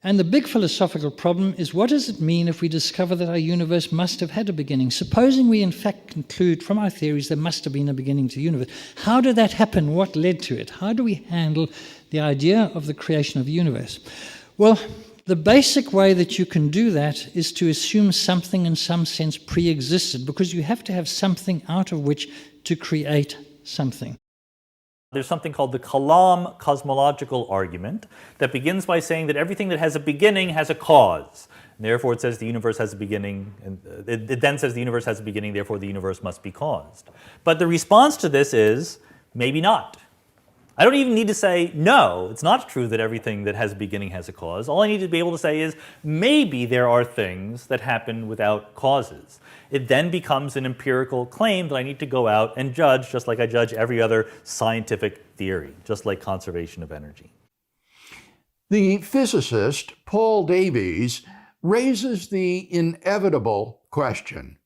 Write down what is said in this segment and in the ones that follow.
And the big philosophical problem is, what does it mean if we discover that our universe must have had a beginning? Supposing we in fact conclude from our theories there must have been a beginning to the universe. How did that happen? What led to it? How do we handle the idea of the creation of the universe? Well, the basic way that you can do that is to assume something in some sense pre-existed, because you have to have something out of which to create something. There's something called the Kalam cosmological argument that begins by saying that everything that has a beginning has a cause. And therefore, it says the universe has a beginning, and it then says the universe has a beginning, therefore the universe must be caused. But the response to this is, maybe not. I don't even need to say, no, it's not true that everything that has a beginning has a cause. All I need to be able to say is, maybe there are things that happen without causes. It then becomes an empirical claim that I need to go out and judge, just like I judge every other scientific theory, just like conservation of energy. The physicist Paul Davies raises the inevitable question: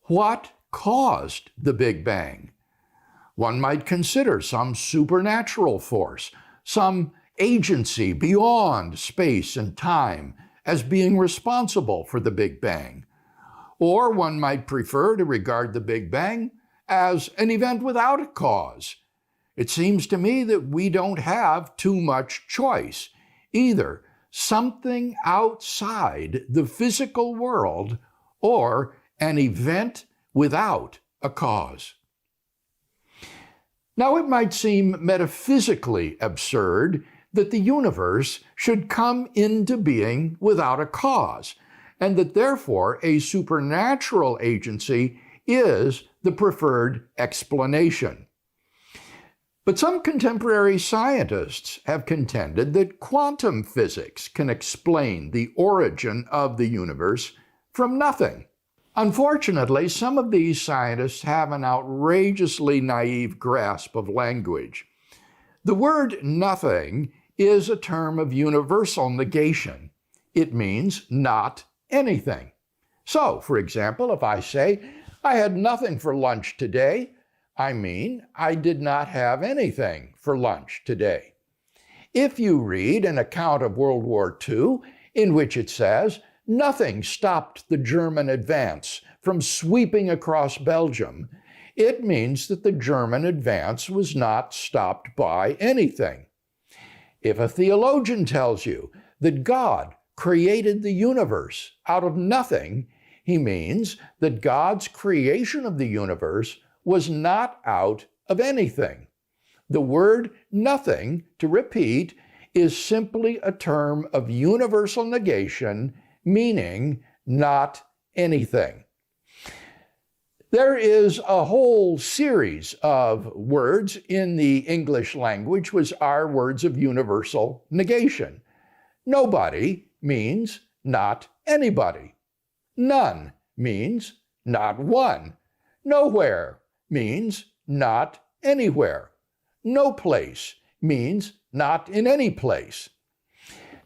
what caused the Big Bang? One might consider some supernatural force, some agency beyond space and time as being responsible for the Big Bang. Or one might prefer to regard the Big Bang as an event without a cause. It seems to me that we don't have too much choice. Either something outside the physical world or an event without a cause. Now, it might seem metaphysically absurd that the universe should come into being without a cause, and that therefore a supernatural agency is the preferred explanation. But some contemporary scientists have contended that quantum physics can explain the origin of the universe from nothing. Unfortunately, some of these scientists have an outrageously naive grasp of language. The word nothing is a term of universal negation. It means not anything. So, for example, if I say, I had nothing for lunch today, I mean I did not have anything for lunch today. If you read an account of World War II in which it says, nothing stopped the German advance from sweeping across Belgium, it means that the German advance was not stopped by anything. If a theologian tells you that God created the universe out of nothing, he means that God's creation of the universe was not out of anything. The word nothing, to repeat, is simply a term of universal negation, meaning not anything. There is a whole series of words in the English language which are words of universal negation. Nobody means not anybody. None means not one. Nowhere means not anywhere. No place means not in any place.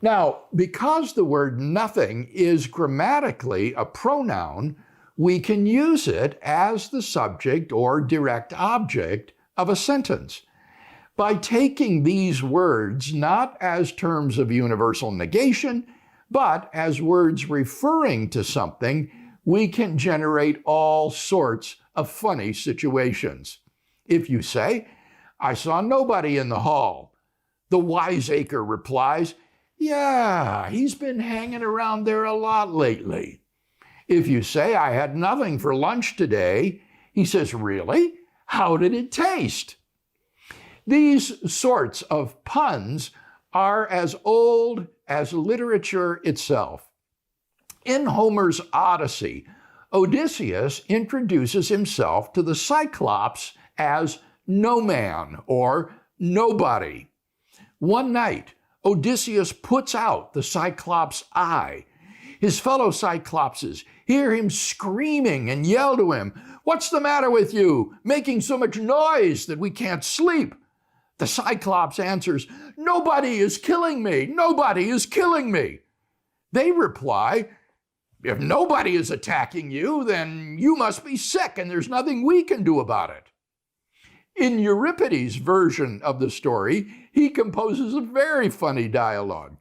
Now, because the word nothing is grammatically a pronoun, we can use it as the subject or direct object of a sentence. By taking these words not as terms of universal negation, but as words referring to something, we can generate all sorts of funny situations. If you say, I saw nobody in the hall, the wiseacre replies, yeah, he's been hanging around there a lot lately. If you say, I had nothing for lunch today, he says, really? How did it taste? These sorts of puns are as old as literature itself. In Homer's Odyssey, Odysseus introduces himself to the Cyclops as no man or nobody. One night, Odysseus puts out the Cyclops' eye. His fellow Cyclopses hear him screaming and yell to him, "What's the matter with you, making so much noise that we can't sleep?" The Cyclops answers, "Nobody is killing me! Nobody is killing me!" They reply, "If nobody is attacking you, then you must be sick and there's nothing we can do about it." In Euripides' version of the story, he composes a very funny dialogue.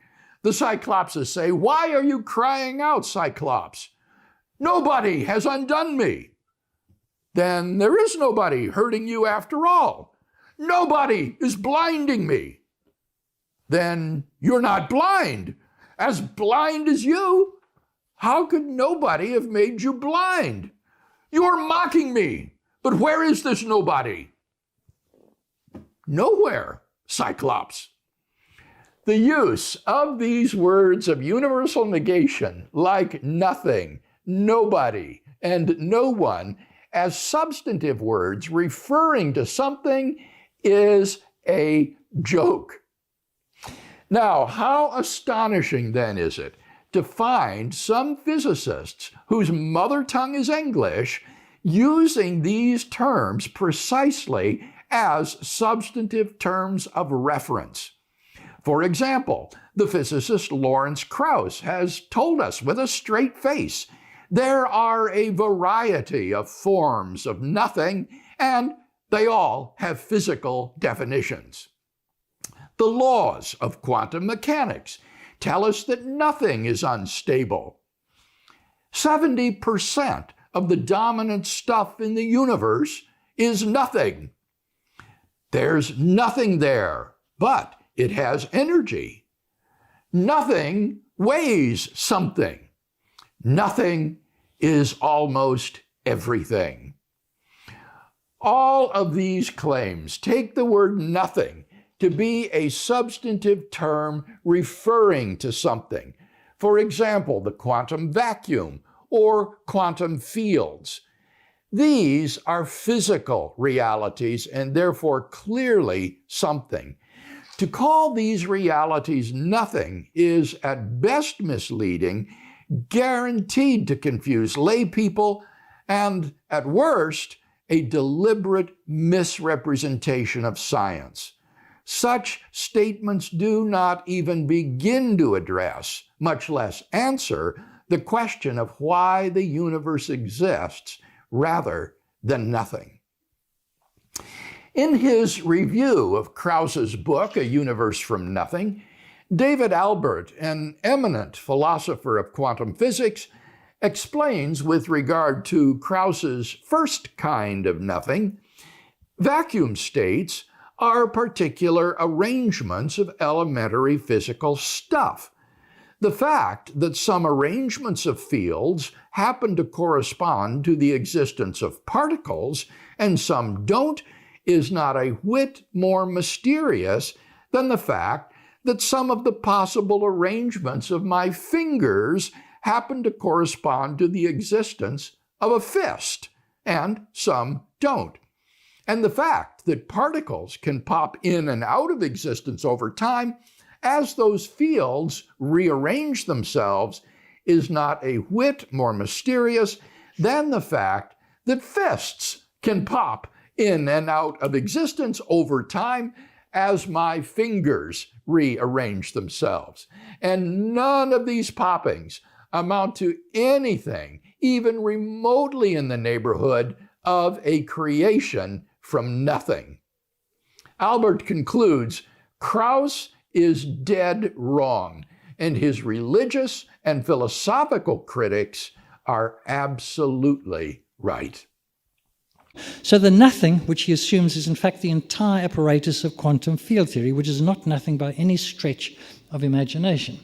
The Cyclopses say, "Why are you crying out, Cyclops? Nobody has undone me." Then there is nobody hurting you after all. Nobody is blinding me. Then you're not blind. As blind as you, how could nobody have made you blind? You are mocking me. But where is this nobody? Nowhere, Cyclops. The use of these words of universal negation, like nothing, nobody, and no one, as substantive words referring to something is a joke. Now, how astonishing then is it to find some physicists whose mother tongue is English using these terms precisely as substantive terms of reference. For example, the physicist Lawrence Krauss has told us with a straight face, there are a variety of forms of nothing, and they all have physical definitions. The laws of quantum mechanics tell us that nothing is unstable. 70% of the dominant stuff in the universe is nothing. There's nothing there, but it has energy. Nothing weighs something. Nothing is almost everything. All of these claims take the word nothing to be a substantive term referring to something. For example, the quantum vacuum or quantum fields. These are physical realities and therefore clearly something. To call these realities nothing is at best misleading, guaranteed to confuse lay people, and at worst, a deliberate misrepresentation of science. Such statements do not even begin to address, much less answer, the question of why the universe exists rather than nothing. In his review of Krauss's book, A Universe from Nothing, David Albert, an eminent philosopher of quantum physics, explains with regard to Krauss's first kind of nothing, vacuum states are particular arrangements of elementary physical stuff. The fact that some arrangements of fields happen to correspond to the existence of particles and some don't is not a whit more mysterious than the fact that some of the possible arrangements of my fingers happen to correspond to the existence of a fist, and some don't. And the fact that particles can pop in and out of existence over time as those fields rearrange themselves is not a whit more mysterious than the fact that fists can pop in and out of existence over time as my fingers rearrange themselves. And none of these poppings amount to anything even remotely in the neighborhood of a creation from nothing. Albert concludes, Krauss is dead wrong, and his religious and philosophical critics are absolutely right. So the nothing, which he assumes is in fact the entire apparatus of quantum field theory, which is not nothing by any stretch of imagination.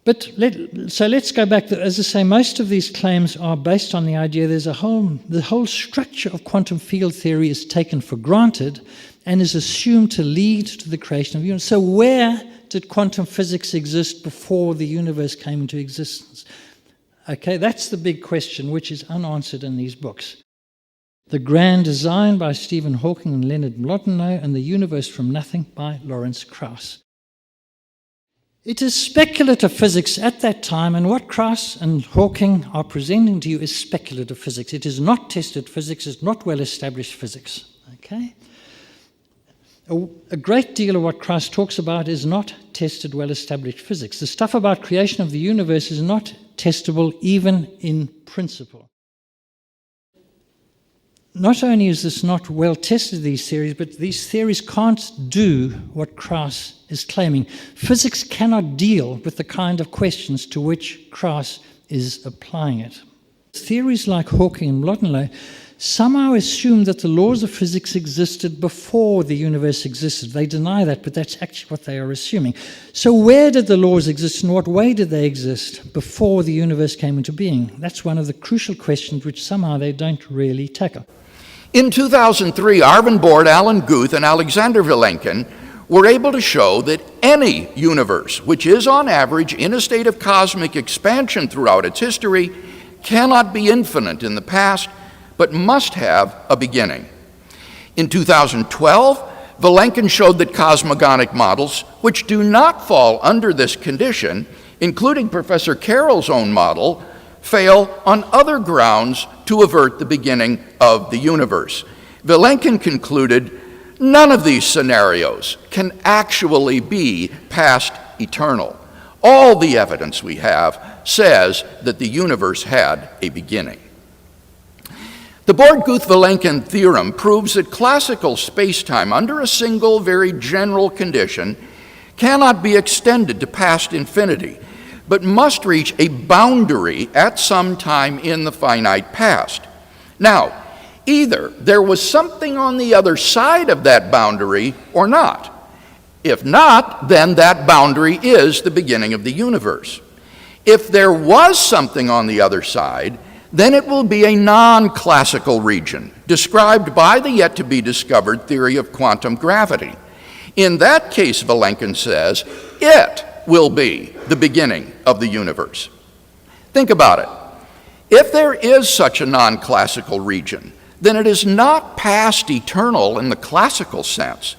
But let's go back. As I say, most of these claims are based on the idea the whole structure of quantum field theory is taken for granted and is assumed to lead to the creation of the universe. So where did quantum physics exist before the universe came into existence? Okay, that's the big question which is unanswered in these books. The Grand Design by Stephen Hawking and Leonard Mlodinow, and The Universe from Nothing by Lawrence Krauss. It is speculative physics at that time, and what Krauss and Hawking are presenting to you is speculative physics. It is not tested physics, it's not well-established physics. Okay? A great deal of what Krauss talks about is not tested, well-established physics. The stuff about creation of the universe is not testable even in principle. not only is this not well tested, these theories, but these theories can't do what Krauss is claiming. Physics cannot deal with the kind of questions to which Krauss is applying it. Theories like Hawking and Blottenlow somehow assume that the laws of physics existed before the universe existed. They deny that, but that's actually what they are assuming. So where did the laws exist, and what way did they exist before the universe came into being? That's one of the crucial questions which somehow they don't really tackle. In 2003, Arvind Borde, Alan Guth, and Alexander Vilenkin were able to show that any universe, which is on average in a state of cosmic expansion throughout its history, cannot be infinite in the past, but must have a beginning. In 2012, Vilenkin showed that cosmogonic models, which do not fall under this condition, including Professor Carroll's own model, fail on other grounds to avert the beginning of the universe. Vilenkin concluded none of these scenarios can actually be past eternal. All the evidence we have says that the universe had a beginning. The Borde-Guth-Vilenkin theorem proves that classical spacetime under a single, very general condition cannot be extended to past infinity, but must reach a boundary at some time in the finite past. Now, either there was something on the other side of that boundary or not. If not, then that boundary is the beginning of the universe. If there was something on the other side, then it will be a non-classical region, described by the yet-to-be-discovered theory of quantum gravity. In that case, Vilenkin says, it will be the beginning of the universe. Think about it. If there is such a non-classical region, then it is not past eternal in the classical sense,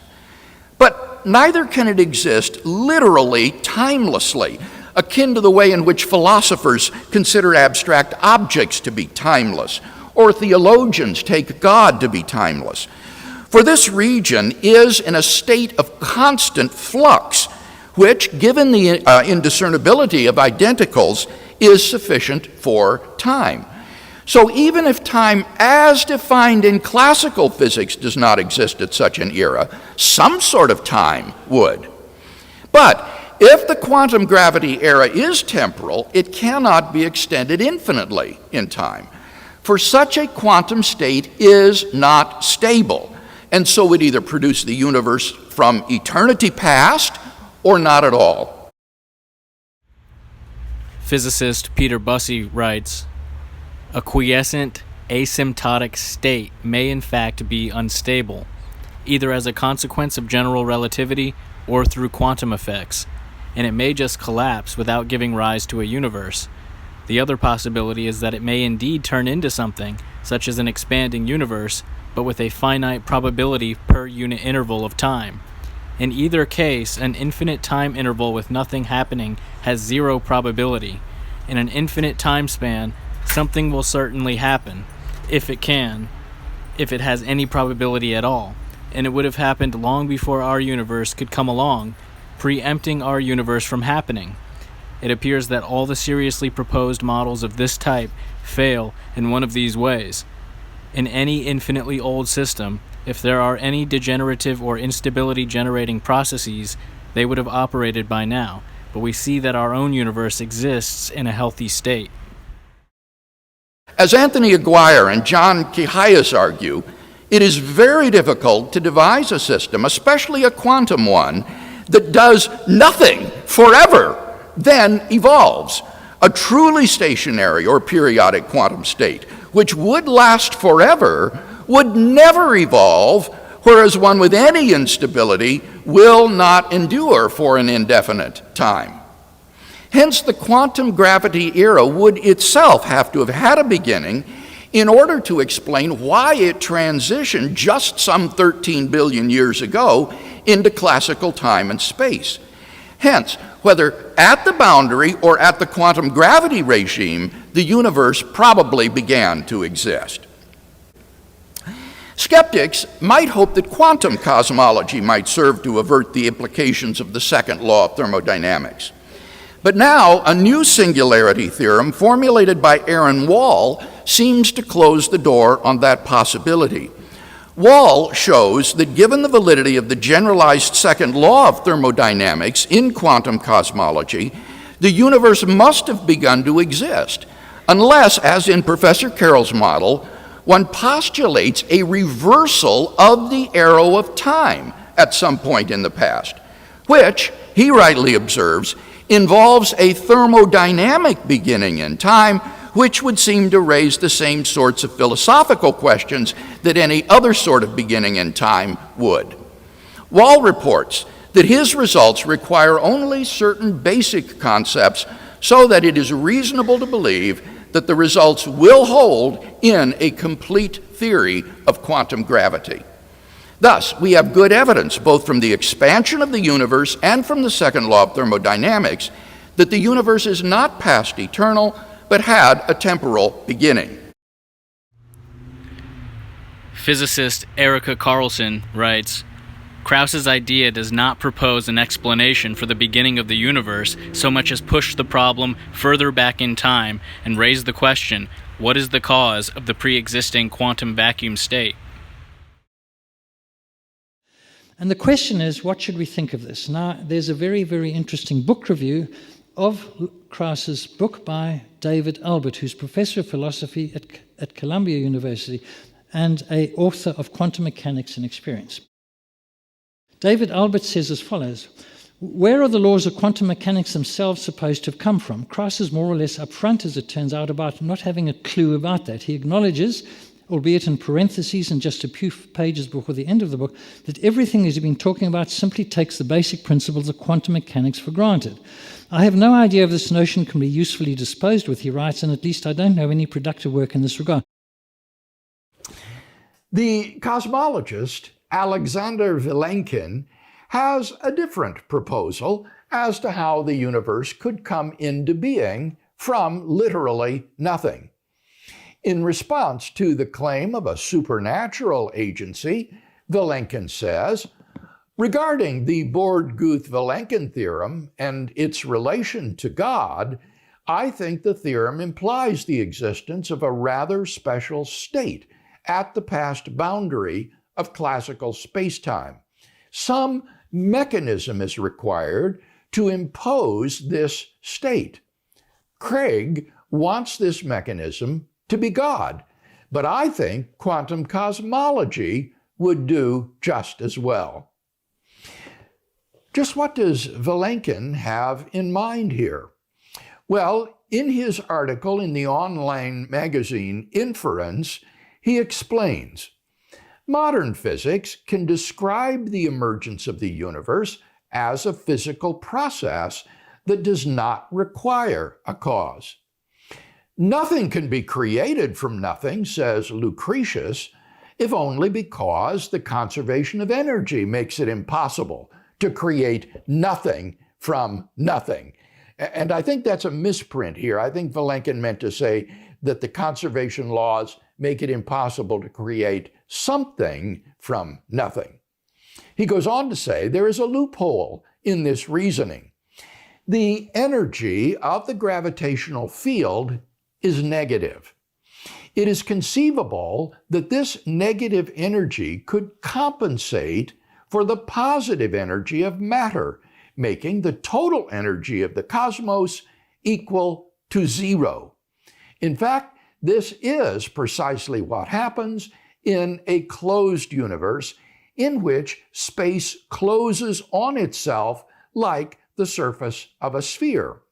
but neither can it exist literally timelessly, akin to the way in which philosophers consider abstract objects to be timeless, or theologians take God to be timeless. For this region is in a state of constant flux, which, given the indiscernibility of identicals, is sufficient for time. So even if time as defined in classical physics does not exist at such an era, some sort of time would. But if the quantum gravity era is temporal, it cannot be extended infinitely in time. For such a quantum state is not stable, and so would either produce the universe from eternity past or not at all. Physicist Peter Bussey writes, "A quiescent, asymptotic state may in fact be unstable, either as a consequence of general relativity or through quantum effects, and it may just collapse without giving rise to a universe. The other possibility is that it may indeed turn into something, such as an expanding universe, but with a finite probability per unit interval of time. In either case, an infinite time interval with nothing happening has zero probability. In an infinite time span, something will certainly happen, if it can, if it has any probability at all, and it would have happened long before our universe could come along, preempting our universe from happening. It appears that all the seriously proposed models of this type fail in one of these ways. In any infinitely old system, if there are any degenerative or instability-generating processes, they would have operated by now, but we see that our own universe exists in a healthy state." As Anthony Aguirre and John Kihayas argue, it is very difficult to devise a system, especially a quantum one, that does nothing forever, then evolves. A truly stationary or periodic quantum state, which would last forever, would never evolve, whereas one with any instability will not endure for an indefinite time. Hence, the quantum gravity era would itself have to have had a beginning in order to explain why it transitioned just some 13 billion years ago into classical time and space. Hence, whether at the boundary or at the quantum gravity regime, the universe probably began to exist. Skeptics might hope that quantum cosmology might serve to avert the implications of the second law of thermodynamics. But now, a new singularity theorem formulated by Aaron Wall seems to close the door on that possibility. Wall shows that given the validity of the generalized second law of thermodynamics in quantum cosmology, the universe must have begun to exist, unless, as in Professor Carroll's model, one postulates a reversal of the arrow of time at some point in the past, which, he rightly observes, involves a thermodynamic beginning in time, which would seem to raise the same sorts of philosophical questions that any other sort of beginning in time would. Wall reports that his results require only certain basic concepts so that it is reasonable to believe that the results will hold in a complete theory of quantum gravity. Thus, we have good evidence, both from the expansion of the universe and from the second law of thermodynamics, that the universe is not past eternal, but had a temporal beginning. Physicist Erica Carlson writes, Krauss's idea does not propose an explanation for the beginning of the universe so much as push the problem further back in time and raise the question, what is the cause of the pre-existing quantum vacuum state? And the question is, what should we think of this? Now, there's a very, very interesting book review of Krauss's book by David Albert, who's professor of philosophy at Columbia University and an author of Quantum Mechanics and Experience. David Albert says as follows, where are the laws of quantum mechanics themselves supposed to have come from? Krauss is more or less upfront, as it turns out, about not having a clue about that. He acknowledges, albeit in parentheses and just a few pages before the end of the book, that everything he's been talking about simply takes the basic principles of quantum mechanics for granted. I have no idea if this notion can be usefully disposed with, he writes, and at least I don't know any productive work in this regard. The cosmologist Alexander Vilenkin has a different proposal as to how the universe could come into being from literally nothing. In response to the claim of a supernatural agency, Vilenkin says, regarding the Borde-Guth-Vilenkin theorem and its relation to God, I think the theorem implies the existence of a rather special state at the past boundary of classical spacetime. Some mechanism is required to impose this state. Craig wants this mechanism to be God, but I think quantum cosmology would do just as well. Just what does Vilenkin have in mind here? Well, in his article in the online magazine Inference, he explains, modern physics can describe the emergence of the universe as a physical process that does not require a cause. Nothing can be created from nothing, says Lucretius, if only because the conservation of energy makes it impossible to create nothing from nothing. And I think that's a misprint here. I think Vilenkin meant to say that the conservation laws make it impossible to create something from nothing. He goes on to say there is a loophole in this reasoning. The energy of the gravitational field is negative. It is conceivable that this negative energy could compensate for the positive energy of matter, making the total energy of the cosmos equal to zero. In fact, this is precisely what happens in a closed universe in which space closes on itself like the surface of a sphere.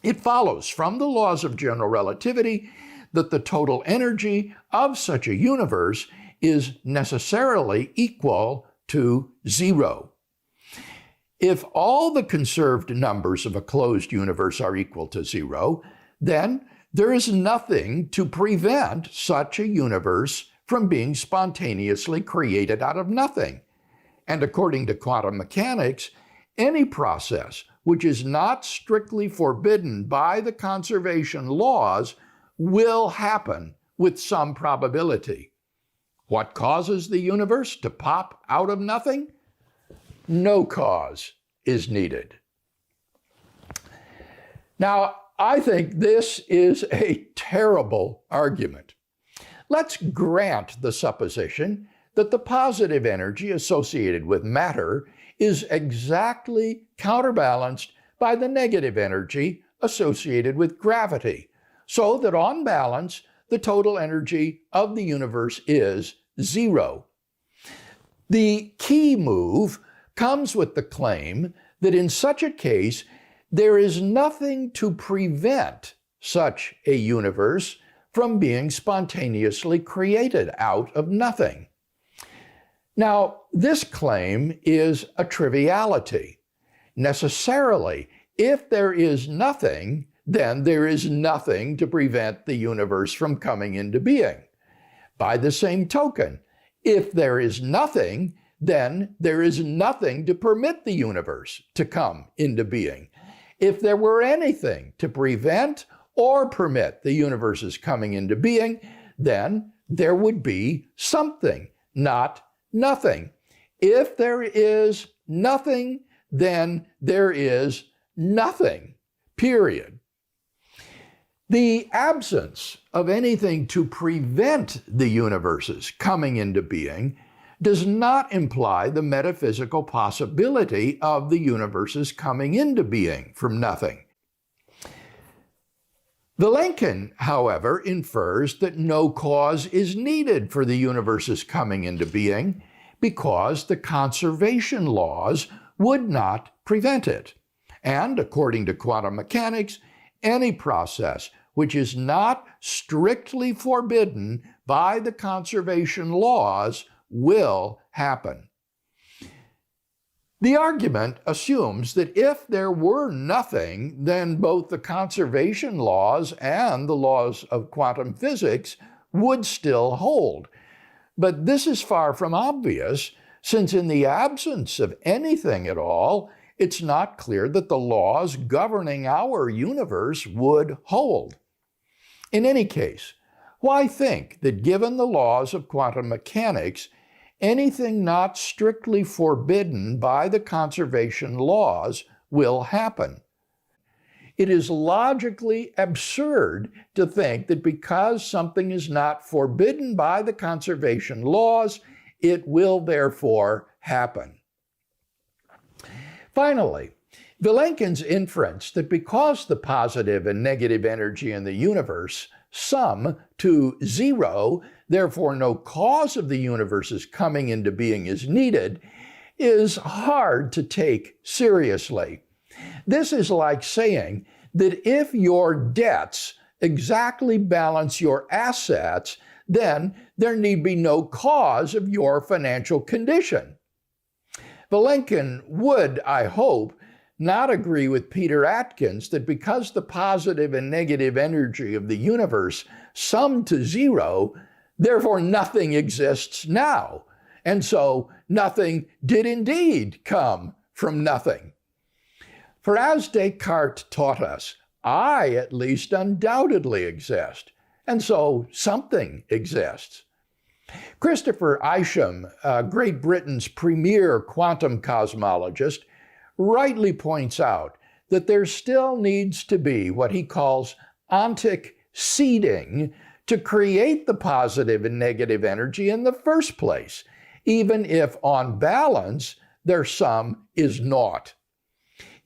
It follows from the laws of general relativity that the total energy of such a universe is necessarily equal to zero. If all the conserved numbers of a closed universe are equal to zero, then there is nothing to prevent such a universe from being spontaneously created out of nothing. And according to quantum mechanics, any process which is not strictly forbidden by the conservation laws will happen with some probability. What causes the universe to pop out of nothing? No cause is needed. Now, I think this is a terrible argument. Let's grant the supposition that the positive energy associated with matter is exactly counterbalanced by the negative energy associated with gravity, so that on balance, the total energy of the universe is zero. The key move comes with the claim that in such a case, there is nothing to prevent such a universe from being spontaneously created out of nothing. Now, this claim is a triviality. Necessarily, if there is nothing, then there is nothing to prevent the universe from coming into being. By the same token, if there is nothing, then there is nothing to permit the universe to come into being. If there were anything to prevent or permit the universe's coming into being, then there would be something, not nothing. If there is nothing, then there is nothing, period. The absence of anything to prevent the universe's coming into being does not imply the metaphysical possibility of the universe's coming into being from nothing. Vilenkin, however, infers that no cause is needed for the universe's coming into being because the conservation laws would not prevent it. And according to quantum mechanics, any process which is not strictly forbidden by the conservation laws will happen. The argument assumes that if there were nothing, then both the conservation laws and the laws of quantum physics would still hold. But this is far from obvious, since in the absence of anything at all, it's not clear that the laws governing our universe would hold. In any case, why think that given the laws of quantum mechanics, anything not strictly forbidden by the conservation laws will happen? It is logically absurd to think that because something is not forbidden by the conservation laws, it will therefore happen. Finally, Vilenkin's inference that because the positive and negative energy in the universe sum to zero, therefore no cause of the universe's coming into being is needed, is hard to take seriously. This is like saying that if your debts exactly balance your assets, then there need be no cause of your financial condition. Vilenkin would, I hope, not agree with Peter Atkins that because the positive and negative energy of the universe sum to zero, therefore nothing exists now. And so nothing did indeed come from nothing. For as Descartes taught us, I at least undoubtedly exist, and so something exists. Christopher Isham, Great Britain's premier quantum cosmologist, rightly points out that there still needs to be what he calls ontic seeding to create the positive and negative energy in the first place, even if on balance their sum is naught.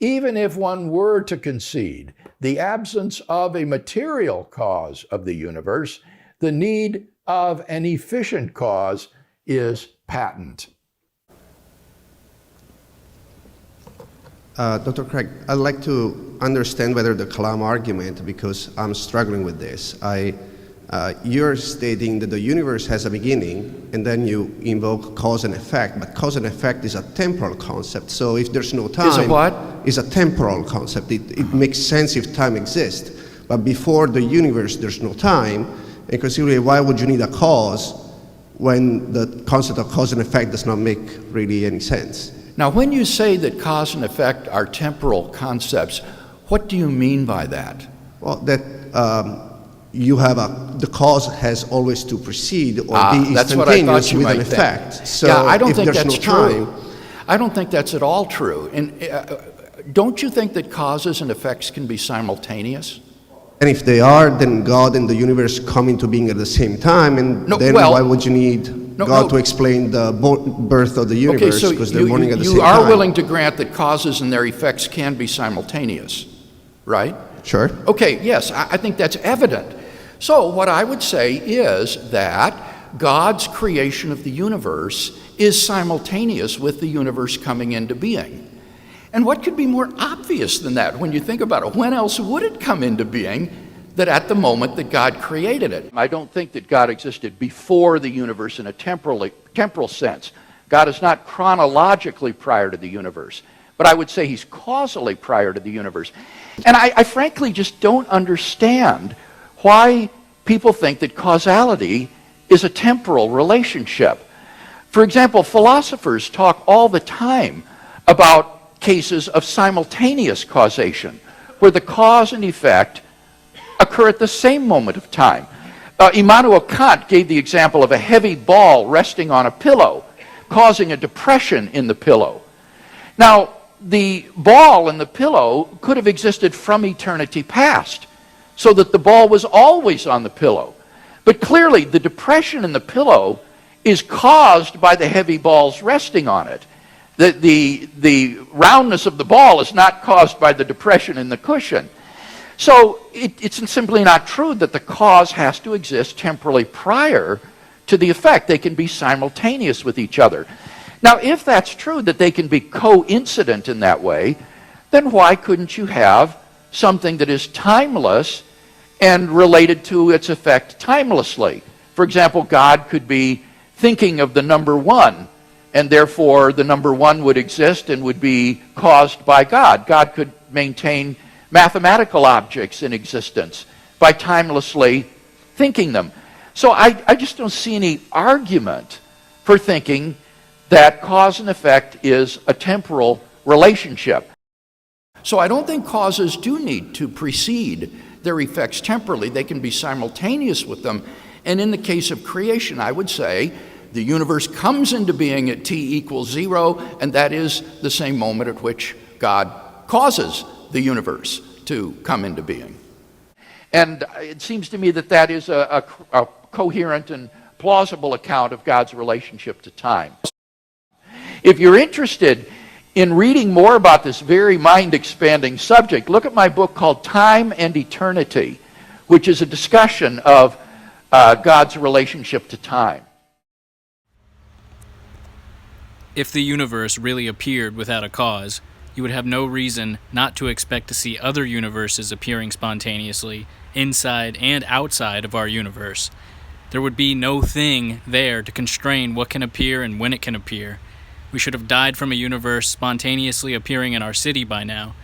Even if one were to concede the absence of a material cause of the universe, the need of an efficient cause is patent. Dr. Craig, I'd like to understand whether the Kalam argument, because I'm struggling with this. You're stating that the universe has a beginning, and then you invoke cause and effect, but cause and effect is a temporal concept. So if there's no time... Is a what? Is a temporal concept. It makes sense if time exists. But before the universe, there's no time. And considerably, why would you need a cause when the concept of cause and effect does not make really any sense? Now, when you say that cause and effect are temporal concepts, what do you mean by that? Well, that you have the cause has always to precede or be instantaneous with an effect. So yeah, I don't think if there's that's no true. time, I don't think that's at all true. And don't you think that causes and effects can be simultaneous? And if they are, then God and the universe come into being at the same time, and then why would you need God to explain the birth of the universe, because they're born at the same time? You are willing to grant that causes and their effects can be simultaneous, right? Sure. Okay, yes, I think that's evident. So what I would say is that God's creation of the universe is simultaneous with the universe coming into being. And what could be more obvious than that when you think about it? When else would it come into being that at the moment that God created it? I don't think that God existed before the universe in a temporal sense. God is not chronologically prior to the universe, but I would say he's causally prior to the universe. And I frankly just don't understand why people think that causality is a temporal relationship. For example, philosophers talk all the time about cases of simultaneous causation, where the cause and effect occur at the same moment of time. Immanuel Kant gave the example of a heavy ball resting on a pillow, causing a depression in the pillow. Now, the ball and the pillow could have existed from eternity past, so that the ball was always on the pillow. But clearly, the depression in the pillow is caused by the heavy balls resting on it. The roundness of the ball is not caused by the depression in the cushion. So it's simply not true that the cause has to exist temporally prior to the effect. They can be simultaneous with each other. Now, if that's true, that they can be coincident in that way, then why couldn't you have something that is timeless and related to its effect timelessly? For example, God could be thinking of the number 1, and therefore the number 1 would exist and would be caused by God. God could maintain mathematical objects in existence by timelessly thinking them. So I just don't see any argument for thinking that cause and effect is a temporal relationship. So I don't think causes do need to precede their effects temporally. They can be simultaneous with them. And in the case of creation, I would say the universe comes into being at t equals 0, and that is the same moment at which God causes the universe to come into being. And it seems to me that that is a coherent and plausible account of God's relationship to time. If you're interested in reading more about this very mind-expanding subject, look at my book called Time and Eternity, which is a discussion of God's relationship to time. If the universe really appeared without a cause, you would have no reason not to expect to see other universes appearing spontaneously, inside and outside of our universe. There would be no thing there to constrain what can appear and when it can appear. We should have died from a universe spontaneously appearing in our city by now.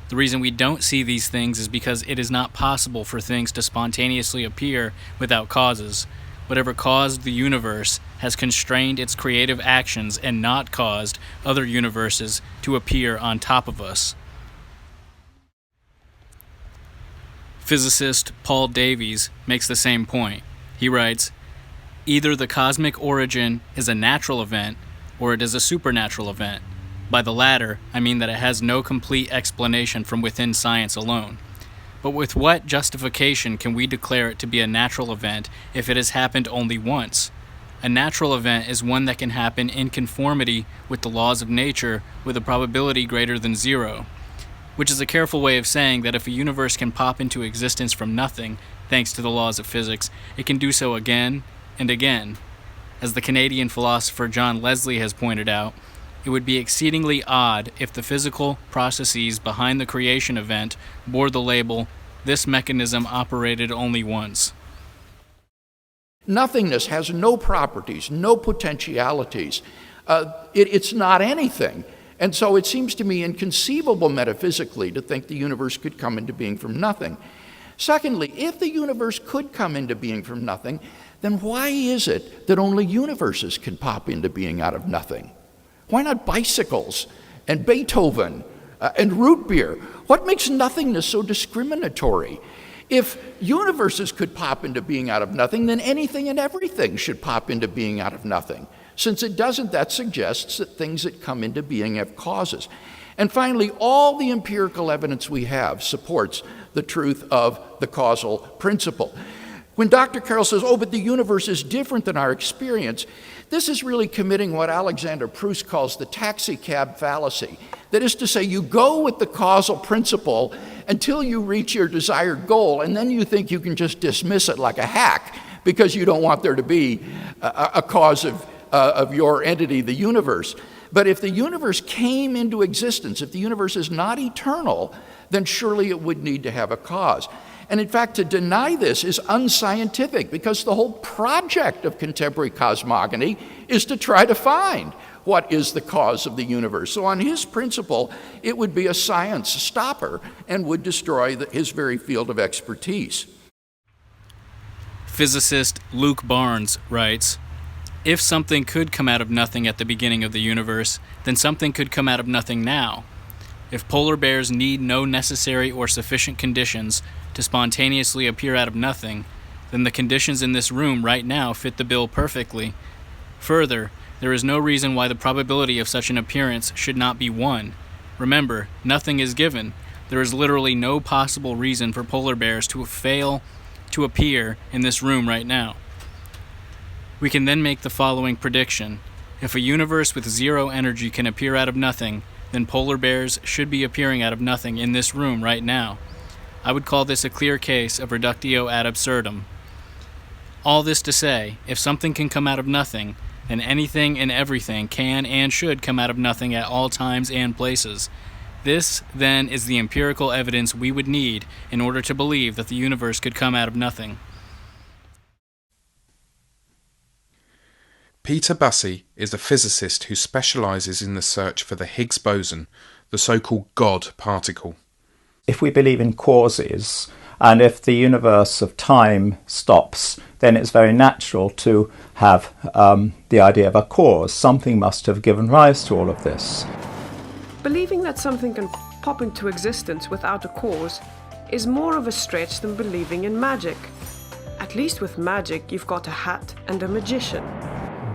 The reason we don't see these things is because it is not possible for things to spontaneously appear without causes. Whatever caused the universe has constrained its creative actions and not caused other universes to appear on top of us. Physicist Paul Davies makes the same point. He writes, "Either the cosmic origin is a natural event, or it is a supernatural event. By the latter, I mean that it has no complete explanation from within science alone. But with what justification can we declare it to be a natural event if it has happened only once? A natural event is one that can happen in conformity with the laws of nature with a probability greater than 0, which is a careful way of saying that if a universe can pop into existence from nothing, thanks to the laws of physics, it can do so again and again. As the Canadian philosopher John Leslie has pointed out, it would be exceedingly odd if the physical processes behind the creation event bore the label, 'This mechanism operated only once.'" Nothingness has no properties, no potentialities. It's not anything. And so it seems to me inconceivable metaphysically to think the universe could come into being from nothing. Secondly, if the universe could come into being from nothing, then why is it that only universes can pop into being out of nothing? Why not bicycles and Beethoven and root beer? What makes nothingness so discriminatory? If universes could pop into being out of nothing, then anything and everything should pop into being out of nothing. Since it doesn't, that suggests that things that come into being have causes. And finally, all the empirical evidence we have supports the truth of the causal principle. When Dr. Carroll says, oh, but the universe is different than our experience, this is really committing what Alexander Proust calls the taxi cab fallacy. That is to say, you go with the causal principle until you reach your desired goal, and then you think you can just dismiss it like a hack because you don't want there to be a cause of your entity, the universe. But if the universe came into existence, if the universe is not eternal, then surely it would need to have a cause. And in fact, to deny this is unscientific because the whole project of contemporary cosmogony is to try to find what is the cause of the universe. So on his principle, it would be a science stopper and would destroy his very field of expertise. Physicist Luke Barnes writes, "If something could come out of nothing at the beginning of the universe, then something could come out of nothing now. If polar bears need no necessary or sufficient conditions to spontaneously appear out of nothing, then the conditions in this room right now fit the bill perfectly. Further, there is no reason why the probability of such an appearance should not be 1. Remember, nothing is given. There is literally no possible reason for polar bears to fail to appear in this room right now. We can then make the following prediction. If a universe with zero energy can appear out of nothing, then polar bears should be appearing out of nothing in this room right now. I would call this a clear case of reductio ad absurdum. All this to say, if something can come out of nothing, then anything and everything can and should come out of nothing at all times and places. This, then, is the empirical evidence we would need in order to believe that the universe could come out of nothing." Peter Bussey is a physicist who specializes in the search for the Higgs boson, the so-called God particle. If we believe in causes, and if the universe of time stops, then it's very natural to have the idea of a cause. Something must have given rise to all of this. Believing that something can pop into existence without a cause is more of a stretch than believing in magic. At least with magic, you've got a hat and a magician.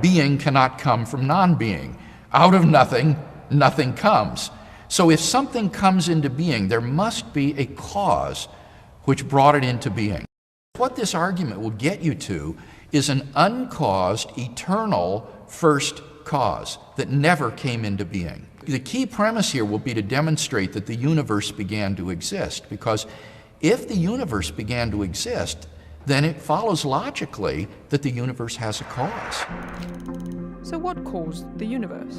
Being cannot come from non-being. Out of nothing, nothing comes. So if something comes into being, there must be a cause which brought it into being. What this argument will get you to is an uncaused, eternal first cause that never came into being. The key premise here will be to demonstrate that the universe began to exist, because if the universe began to exist, then it follows logically that the universe has a cause. So what caused the universe?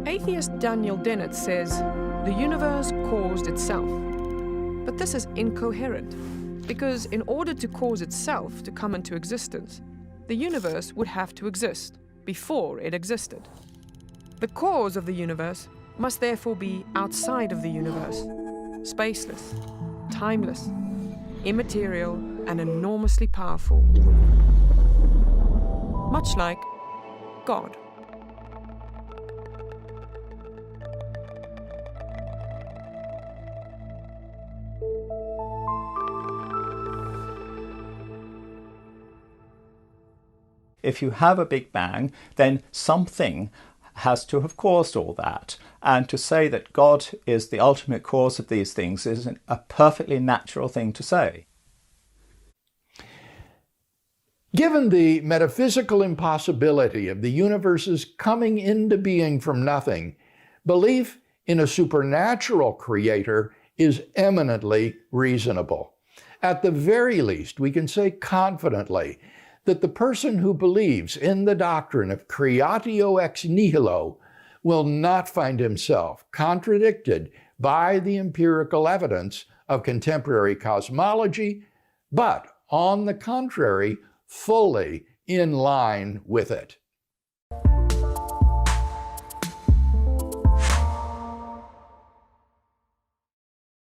Atheist Daniel Dennett says, the universe caused itself. But this is incoherent, because in order to cause itself to come into existence, the universe would have to exist before it existed. The cause of the universe must therefore be outside of the universe, spaceless, timeless, immaterial, and enormously powerful. Much like God. If you have a Big Bang, then something has to have caused all that. And to say that God is the ultimate cause of these things is a perfectly natural thing to say. Given the metaphysical impossibility of the universe's coming into being from nothing, belief in a supernatural creator is eminently reasonable. At the very least, we can say confidently that the person who believes in the doctrine of creatio ex nihilo will not find himself contradicted by the empirical evidence of contemporary cosmology, but on the contrary, fully in line with it.